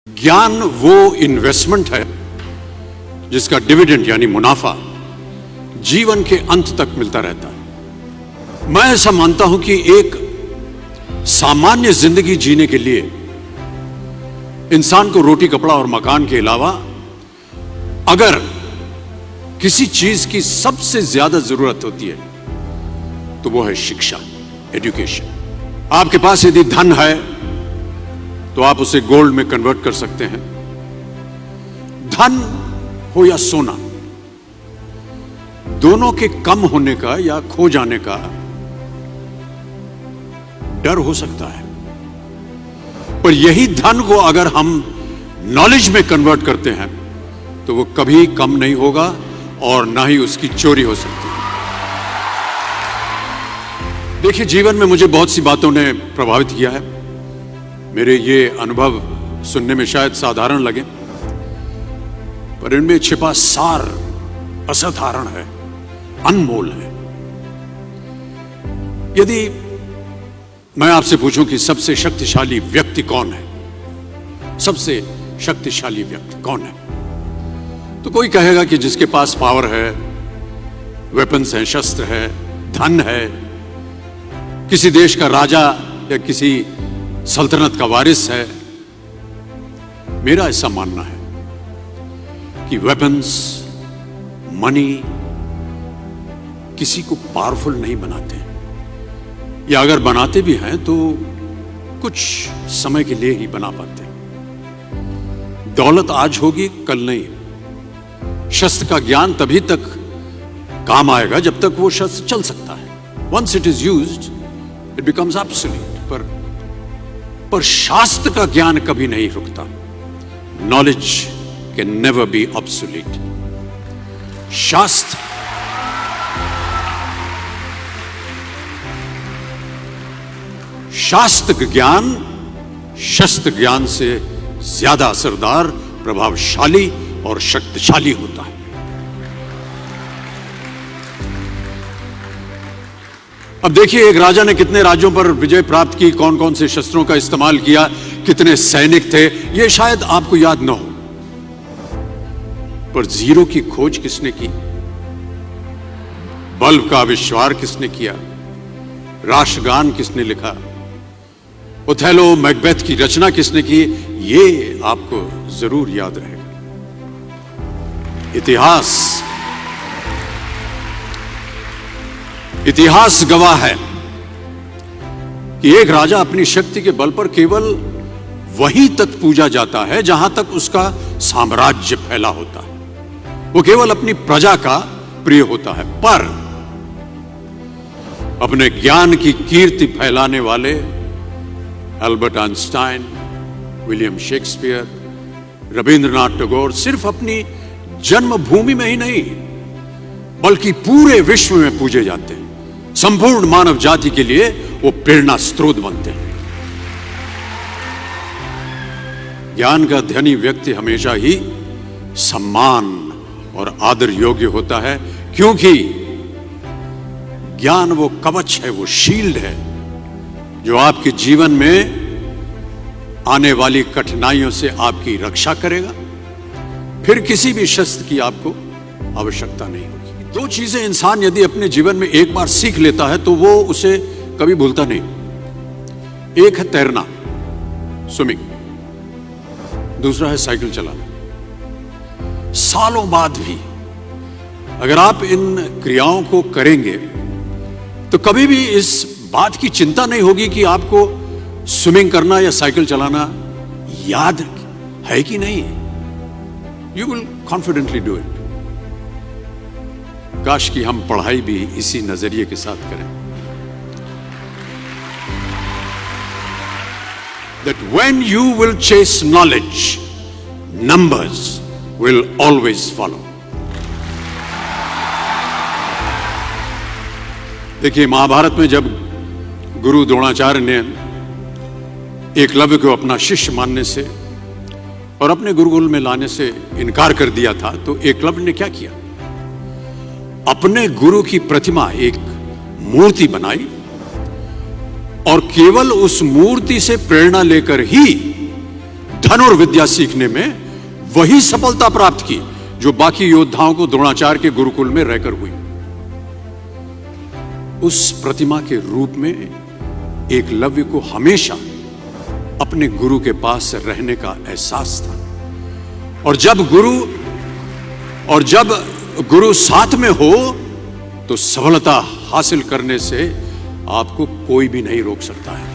ज्ञान वो इन्वेस्टमेंट है जिसका डिविडेंड यानी मुनाफा जीवन के अंत तक मिलता रहता है। मैं ऐसा मानता हूं कि एक सामान्य जिंदगी जीने के लिए इंसान को रोटी कपड़ा और मकान के अलावा अगर किसी चीज की सबसे ज्यादा जरूरत होती है तो वो है शिक्षा, एजुकेशन। आपके पास यदि धन है तो आप उसे गोल्ड में कन्वर्ट कर सकते हैं। धन हो या सोना, दोनों के कम होने का या खो जाने का डर हो सकता है, पर यही धन को अगर हम नॉलेज में कन्वर्ट करते हैं तो वो कभी कम नहीं होगा और ना ही उसकी चोरी हो सकती है। देखिए, जीवन में मुझे बहुत सी बातों ने प्रभावित किया है। मेरे ये अनुभव सुनने में शायद साधारण लगे, पर इनमें छिपा सार असाधारण है, अनमोल है। यदि मैं आपसे पूछूं कि सबसे शक्तिशाली व्यक्ति कौन है, सबसे शक्तिशाली व्यक्ति कौन है, तो कोई कहेगा कि जिसके पास पावर है, वेपन्स हैं, शस्त्र है, धन है, किसी देश का राजा या किसी सल्तनत का वारिस है। मेरा ऐसा मानना है कि वेपन्स, मनी किसी को पावरफुल नहीं बनाते, या अगर बनाते भी हैं तो कुछ समय के लिए ही बना पाते हैं। दौलत आज होगी, कल नहीं। शस्त्र का ज्ञान तभी तक काम आएगा जब तक वो शस्त्र चल सकता है। Once it is used it becomes obsolete. पर शास्त्र का ज्ञान कभी नहीं रुकता। Knowledge can never be obsolete. शास्त्र ज्ञान शस्त्र ज्ञान से ज्यादा असरदार, प्रभावशाली और शक्तिशाली होता है। अब देखिए, एक राजा ने कितने राज्यों पर विजय प्राप्त की, कौन कौन से शस्त्रों का इस्तेमाल किया, कितने सैनिक थे, यह शायद आपको याद न हो, पर जीरो की खोज किसने की, बल्ब का आविष्कार किसने किया, राष्ट्रगान किसने लिखा, ओथेलो मैकबेथ की रचना किसने की, ये आपको जरूर याद रहेगा। इतिहास गवाह है कि एक राजा अपनी शक्ति के बल पर केवल वहीं तक पूजा जाता है जहां तक उसका साम्राज्य फैला होता है। वो केवल अपनी प्रजा का प्रिय होता है। पर अपने ज्ञान की कीर्ति फैलाने वाले Albert Einstein, William Shakespeare, Rabindranath Tagore सिर्फ अपनी जन्मभूमि में ही नहीं बल्कि पूरे विश्व में पूजे जाते हैं। संपूर्ण मानव जाति के लिए वो प्रेरणा स्रोत बनते हैं। ज्ञान का धनी व्यक्ति हमेशा ही सम्मान और आदर योग्य होता है, क्योंकि ज्ञान वो कवच है, वो शील्ड है जो आपके जीवन में आने वाली कठिनाइयों से आपकी रक्षा करेगा। फिर किसी भी शस्त्र की आपको आवश्यकता नहीं होगी। दो चीजें इंसान यदि अपने जीवन में एक बार सीख लेता है तो वो उसे कभी भूलता नहीं। एक है तैरना, स्विमिंग, दूसरा है साइकिल चलाना। सालों बाद भी अगर आप इन क्रियाओं को करेंगे तो कभी भी इस बात की चिंता नहीं होगी कि आपको स्विमिंग करना या साइकिल चलाना याद है कि नहीं। You will confidently do it. काश कि हम पढ़ाई भी इसी नजरिए के साथ करें, that when you will chase knowledge, numbers will always follow. देखिए, महाभारत में जब गुरु द्रोणाचार्य ने एकलव्य को अपना शिष्य मानने से और अपने गुरुकुल में लाने से इनकार कर दिया था, तो एकलव्य ने क्या किया, अपने गुरु की प्रतिमा, एक मूर्ति बनाई और केवल उस मूर्ति से प्रेरणा लेकर ही धनुर्विद्या सीखने में वही सफलता प्राप्त की जो बाकी योद्धाओं को द्रोणाचार्य के गुरुकुल में रहकर हुई। उस प्रतिमा के रूप में एकलव्य को हमेशा अपने गुरु के पास रहने का एहसास था। और जब गुरु साथ में हो तो सफलता हासिल करने से आपको कोई भी नहीं रोक सकता है।